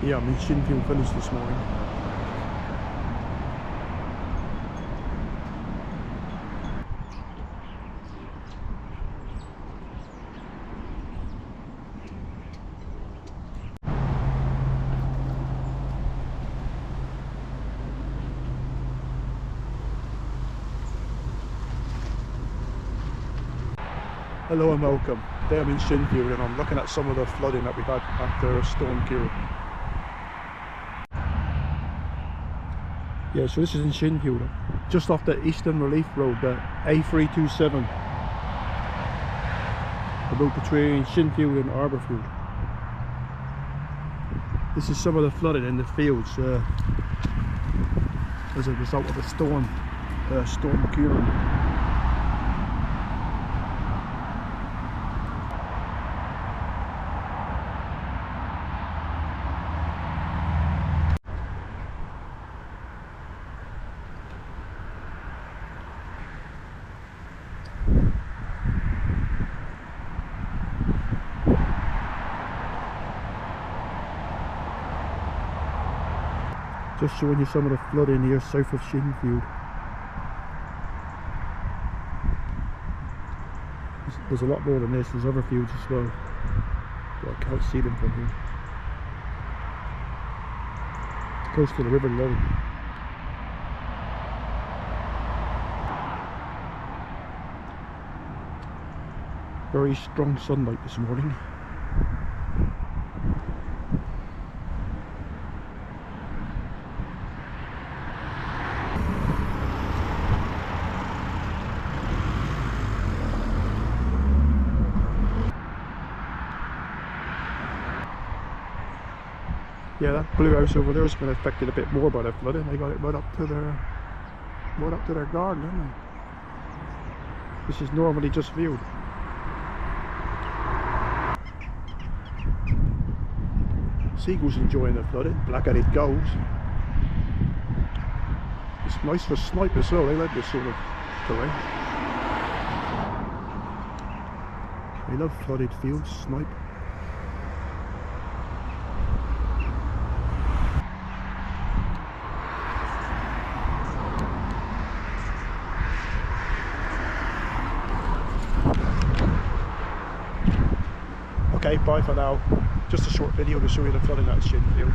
Yeah, I'm in Shinfield village this morning. Hello and welcome. Today I'm in Shinfield and I'm looking at some of the flooding that we had after Storm Kieran. Yeah, so this is in Shinfield, just off the Eastern Relief Road, the A327. The road between Shinfield and Arborfield. This is some of the flooding in the fields as a result of the Storm Kieran. Just showing you some of the flooding here south of Shinfield. There's a lot more than this, there's other fields as well, but I can't see them from here. It's close to the river Low. Very strong sunlight this morning. Yeah, that blue house over there has been affected a bit more by the flooding. They got it right up to their garden, haven't they? This is normally just viewed. Seagulls enjoying the flooding, black-headed gulls. It's nice for snipe as well, they like this sort of terrain. They love flooded fields, snipe. Okay, bye for now. Just a short video to show you the flooding at Shinfield.